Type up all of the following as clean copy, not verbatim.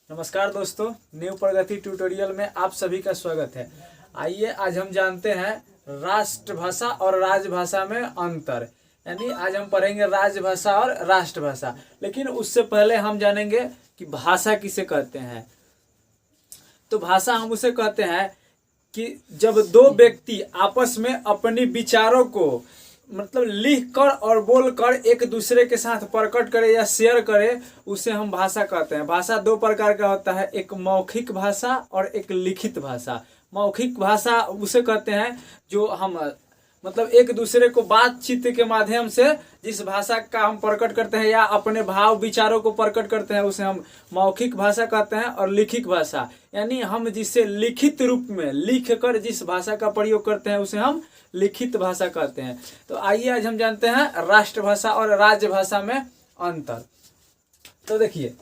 नमस्कार दोस्तों, न्यू प्रगति ट्यूटोरियल में आप सभी का स्वागत है। आइए आज हम जानते हैं राष्ट्रभाषा और राजभाषा में अंतर। यानी आज हम पढ़ेंगे राजभाषा और राष्ट्रभाषा, लेकिन उससे पहले हम जानेंगे कि भाषा किसे कहते हैं। तो भाषा हम उसे कहते हैं कि जब दो व्यक्ति आपस में अपने विचारों को मतलब लिख कर और बोल कर एक दूसरे के साथ प्रकट करे या शेयर करे, उसे हम भाषा कहते हैं। भाषा दो प्रकार का होता है, एक मौखिक भाषा और एक लिखित भाषा। मौखिक भाषा उसे कहते हैं जो हम मतलब एक दूसरे को बातचीत के माध्यम से जिस भाषा का हम प्रकट करते हैं या अपने भाव विचारों को प्रकट करते हैं, उसे हम मौखिक भाषा कहते हैं। और लिखित भाषा यानी हम जिसे लिखित रूप में लिख कर जिस भाषा का प्रयोग करते हैं, उसे हम लिखित भाषा कहते हैं। तो आइए आज हम जानते हैं राष्ट्रभाषा और राजभाषा में अंतर। तो देखिए,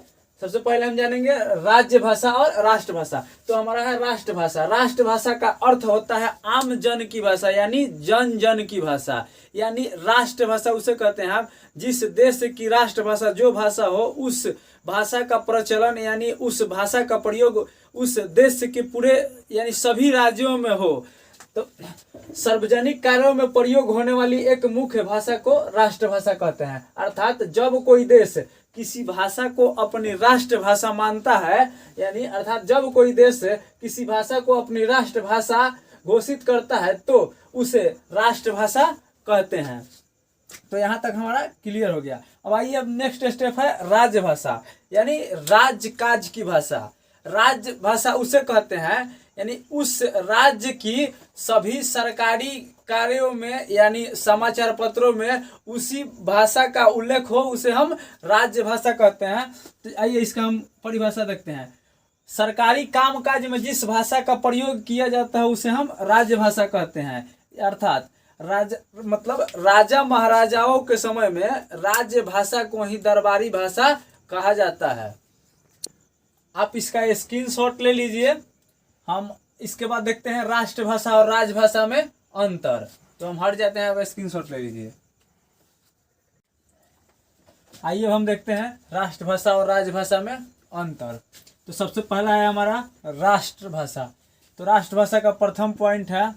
सबसे पहले हम जानेंगे राज्य भाषा और राष्ट्रभाषा। तो हमारा है राष्ट्रभाषा। राष्ट्रभाषा का अर्थ होता है आम जन की भाषा, यानी जन जन की भाषा। यानी राष्ट्रभाषा उसे कहते हैं हम जिस देश की राष्ट्रभाषा जो भाषा हो, उस भाषा का प्रचलन यानी उस भाषा का प्रयोग उस देश के पूरे यानी सभी राज्यों में हो। तो सार्वजनिक कार्यों में प्रयोग होने वाली एक मुख्य भाषा को राष्ट्रभाषा कहते हैं। अर्थात जब कोई देश किसी भाषा को अपनी राष्ट्रभाषा मानता है, यानी अर्थात जब कोई देश किसी भाषा को अपनी राष्ट्रभाषा घोषित करता है, तो उसे राष्ट्रभाषा कहते हैं। तो यहाँ तक हमारा क्लियर हो गया। अब आइए, अब नेक्स्ट स्टेप है राजभाषा, यानी राजकाज की भाषा। राजभाषा उसे कहते हैं यानी उस राज्य की सभी सरकारी कार्यों में यानी समाचार पत्रों में उसी भाषा का उल्लेख हो, उसे हम राज्य भाषा कहते हैं। तो आइए इसका हम परिभाषा देखते हैं। सरकारी कामकाज में जिस भाषा का प्रयोग किया जाता है, उसे हम राजभाषा कहते हैं। अर्थात राजा महाराजाओं के समय में राज्य भाषा को ही दरबारी भाषा कहा जाता है। आप इसका स्क्रीनशॉट ले लीजिए। हम इसके बाद देखते हैं राष्ट्रभाषा और राजभाषा में अंतर। तो हम हट जाते हैं, अब स्क्रीनशॉट ले लीजिए। आइए हम देखते हैं राष्ट्रभाषा और राजभाषा में अंतर। तो सबसे पहला है हमारा राष्ट्रभाषा। तो राष्ट्रभाषा का प्रथम पॉइंट है,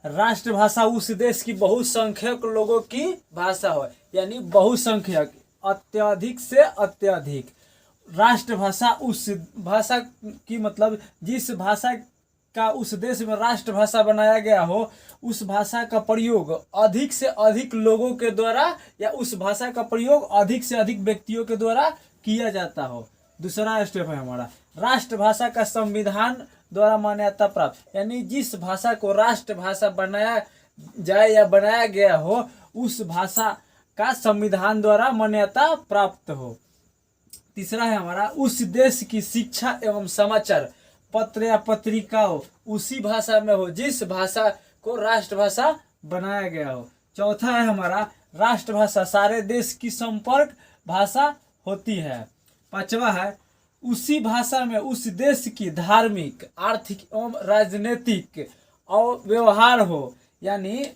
राष्ट्रभाषा उस देश की बहुसंख्यक लोगों की भाषा हो, यानी बहुसंख्यक अत्यधिक से अत्यधिक। राष्ट्रभाषा उस भाषा की मतलब जिस भाषा का उस देश में राष्ट्रभाषा बनाया गया हो, उस भाषा का प्रयोग अधिक से अधिक लोगों के द्वारा या उस भाषा का प्रयोग अधिक से अधिक व्यक्तियों के द्वारा किया जाता हो। दूसरा स्टेप है हमारा राष्ट्रभाषा का संविधान द्वारा मान्यता प्राप्त, यानी जिस भाषा को राष्ट्रभाषा बनाया जाए या बनाया गया हो, उस भाषा का संविधान द्वारा मान्यता प्राप्त हो। तीसरा है हमारा उस देश की शिक्षा एवं समाचार पत्र या पत्रिकाओं उसी भाषा में हो जिस भाषा को राष्ट्रभाषा बनाया गया हो। चौथा है हमारा राष्ट्रभाषा सारे देश की संपर्क भाषा होती है। पांचवा है उसी भाषा में उस देश की धार्मिक, आर्थिक एवं राजनीतिक और व्यवहार हो, यानी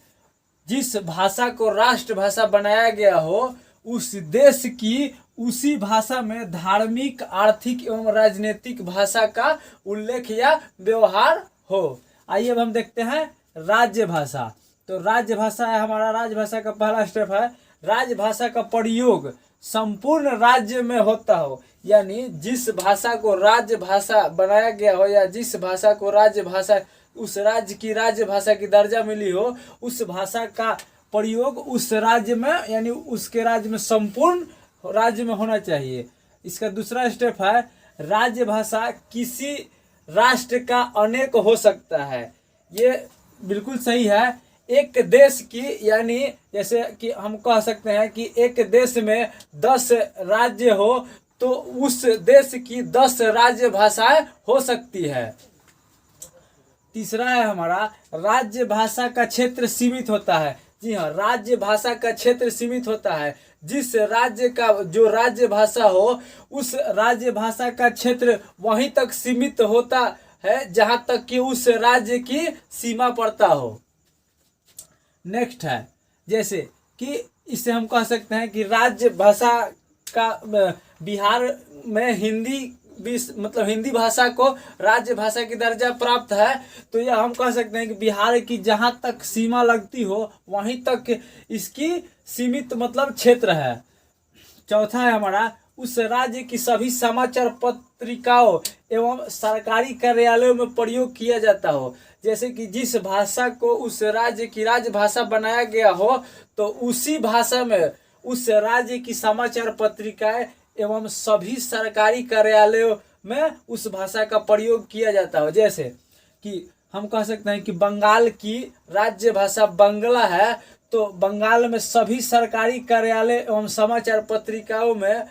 जिस भाषा को राष्ट्रभाषा बनाया गया हो, उस देश की उसी भाषा में धार्मिक, आर्थिक एवं राजनीतिक भाषा का उल्लेख या व्यवहार हो। आइए अब हम देखते हैं राज्य भाषा। तो राज्य भाषा है हमारा राजभाषा का पहला स्टेप है राजभाषा का प्रयोग संपूर्ण राज्य में होता हो, यानी जिस भाषा को राज्य भाषा बनाया गया हो या जिस भाषा को राज्य भाषा उस राज्य की राज्य भाषा की दर्जा मिली हो, उस भाषा का प्रयोग उस राज्य में यानी उसके राज्य में संपूर्ण राज्य में होना चाहिए। इसका दूसरा स्टेप है राज्य भाषा किसी राष्ट्र का अनेक हो सकता है। ये बिल्कुल सही है। एक देश की यानी जैसे कि हम कह सकते हैं कि एक देश में 10 राज्य हो, तो उस देश की 10 राज्य भाषाएं हो सकती है। तीसरा है हमारा राज्य भाषा का क्षेत्र सीमित होता है। जी हाँ, राज्य भाषा का क्षेत्र सीमित होता है। जिस राज्य का जो राज्य भाषा हो, उस राज्य भाषा का क्षेत्र वहीं तक सीमित होता है जहां तक कि उस राज्य की सीमा पड़ता हो। नेक्स्ट है जैसे कि इससे हम कह सकते हैं कि राज्य भाषा का बिहार में हिंदी मतलब हिंदी भाषा को राज्य भाषा की दर्जा प्राप्त है, तो यह हम कह सकते हैं कि बिहार की जहाँ तक सीमा लगती हो वहीं तक इसकी सीमित मतलब क्षेत्र है। चौथा है हमारा, उस राज्य की सभी समाचार पत्रिकाओं एवं सरकारी कार्यालयों में प्रयोग किया जाता हो। जैसे कि जिस भाषा को उस राज्य की राजभाषा बनाया गया हो, तो उसी भाषा में उस राज्य की समाचार पत्रिकाएं एवं सभी सरकारी कार्यालयों में उस भाषा का प्रयोग किया जाता हो। जैसे कि हम कह सकते हैं कि बंगाल की राज्य भाषा बांग्ला है, तो बंगाल में सभी सरकारी कार्यालय एवं समाचार पत्रिकाओं में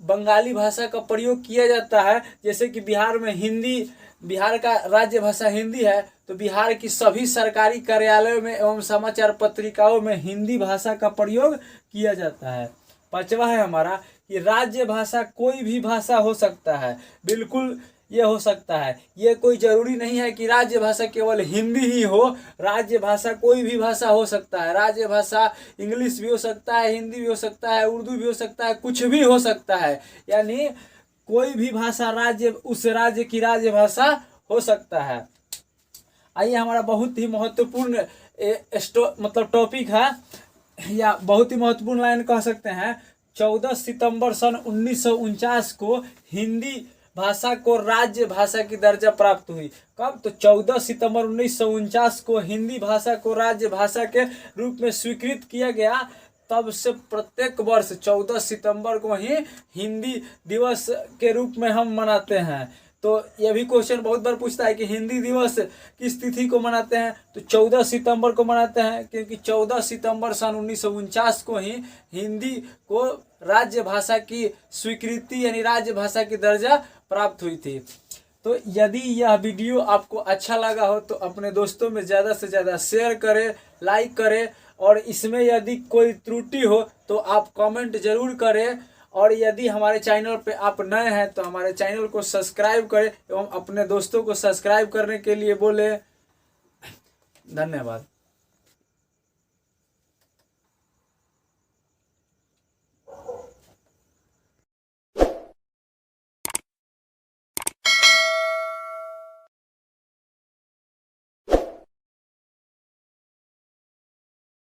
बंगाली भाषा का प्रयोग किया जाता है। जैसे कि बिहार में हिंदी, बिहार का राज्य भाषा हिंदी है, तो बिहार की सभी सरकारी कार्यालयों में एवं समाचार पत्रिकाओं में हिंदी भाषा का प्रयोग किया जाता है। पांचवा है हमारा कि राज्य भाषा कोई भी भाषा हो सकता है। बिल्कुल ये हो सकता है, ये कोई जरूरी नहीं है कि राज्य भाषा केवल हिंदी ही हो। राज्य भाषा कोई भी भाषा हो सकता है। राज्य भाषा इंग्लिश भी हो सकता है, हिंदी भी हो सकता है, उर्दू भी हो सकता है, कुछ भी हो सकता है। यानी कोई भी भाषा राज्य, उस राज्य की राज्य भाषा हो सकता है। आइए हमारा बहुत ही महत्वपूर्ण मतलब टॉपिक है, या बहुत ही महत्वपूर्ण लाइन कह सकते हैं। 14 सितंबर सन 1949 को हिंदी भाषा को राज्य भाषा की दर्जा प्राप्त हुई। कब? तो 14 सितंबर 1949 को हिंदी भाषा को राज्य भाषा के रूप में स्वीकृत किया गया। तब से प्रत्येक वर्ष 14 सितंबर को ही हिंदी दिवस के रूप में हम मनाते हैं। तो यह भी क्वेश्चन बहुत बार पूछता है कि हिंदी दिवस किस तिथि को मनाते हैं, तो 14 सितंबर को मनाते हैं, क्योंकि 14 सितंबर सन 1949 को ही हिंदी को राज्य भाषा की स्वीकृति यानी राज्य भाषा की दर्जा प्राप्त हुई थी। तो यदि यह वीडियो आपको अच्छा लगा हो तो अपने दोस्तों में ज़्यादा से ज़्यादा शेयर करें, लाइक करें, और इसमें यदि कोई त्रुटि हो तो आप कमेंट जरूर करें। और यदि हमारे चैनल पे आप नए हैं तो हमारे चैनल को सब्सक्राइब करें एवं अपने दोस्तों को सब्सक्राइब करने के लिए बोले। धन्यवाद।